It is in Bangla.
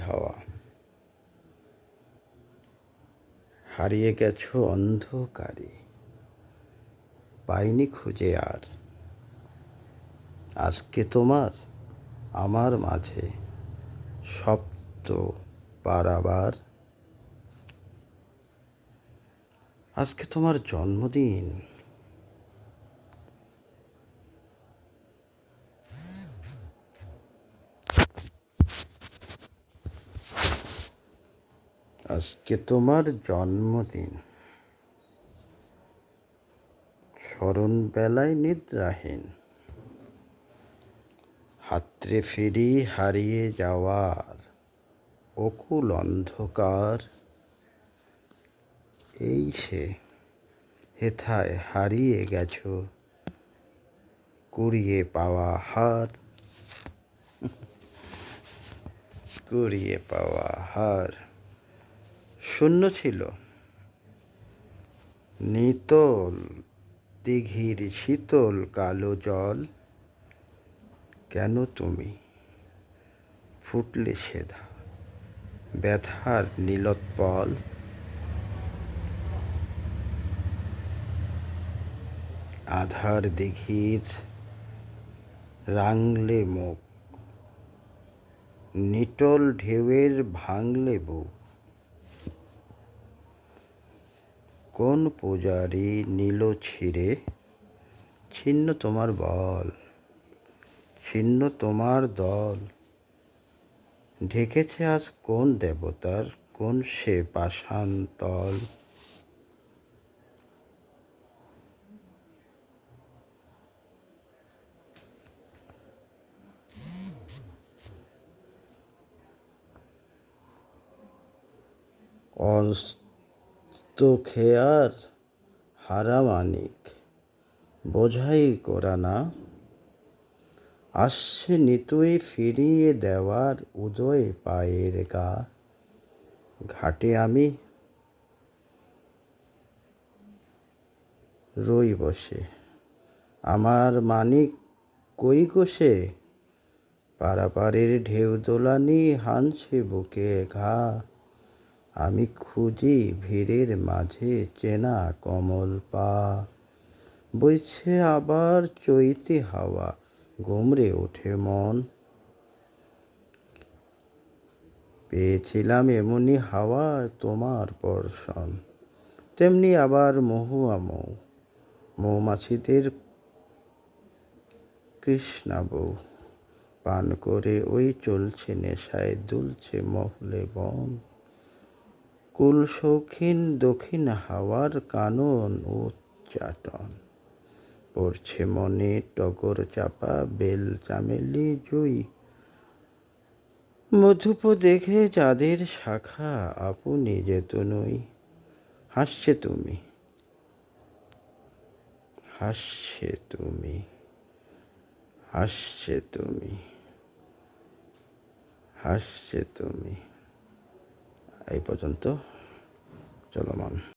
হাওয়া, হারিয়ে গেছো অন্ধকারে, পাইনি খুঁজে আর। আজকে তোমার আমার মাঝে শব্দ বারাবার। আজকে তোমার জন্মদিন, আজকে তোমার জন্মদিন। স্মরণ বেলায় নিদ্রাহীন, হাতড়ে ফিরি হারিয়ে যাওয়ার অকুল অন্ধকার। এই সে হেথায় হারিয়ে গেছো কুড়িয়ে পাওয়া হার, কুড়িয়ে পাওয়া হার। শূন্য ছিল নিতল দিঘির শীতল কালো জল, কেন তুমি ফুটলে সেধা ব্যথার নীলোৎপল। আধার দিঘির রাঙলে মুখ, নিটোল ঢেউয়ের ভাঙলে বুক। কোন পূজারি নীল ছিঁড়ে ছিন্ন তোমার বল, ছিন্ন তোমার দল। ঢেকেছে আজ কোন দেবতার কোন সে পাষাণ তল। অস্ত খেয়ার হারা মানিক বোঝাই করা না, আসছে নিতুই ফিরিয়ে দেওয়ার উদয় পায়ের গা। ঘাটে আমি রই বসে, আমার মানিক কই গোসে। পারাপারের ঢেউ দোলানি হানছে বুকে ঘা। আমি খুঁজি ভিড়ের মাঝে চেনা কমল পা। বইছে আবার চৈতে হাওয়া, গুমরে ওঠে মন। পেয়েছিলাম এমনি হাওয়া তোমার বর্ষণ, তেমনি আবার মহুয়া মৌ, মৌমাছিদের কৃষ্ণাবৌ। পান করে ওই চলছে নেশায় দুলছে মহলে বন। কুল শৌখিন দক্ষিণ হাওয়ার কানন উচ্চাটন। পড়ছে মনে টগর চাপা বেল চামেলি জুই। মধুপ দেখে চাঁদের শাখা আপনি যেত নই। হাসছে তুমি, হাসছে তুমি, হাসছে তুমি, হাসছে তুমি। এই পর্যন্ত চলমান।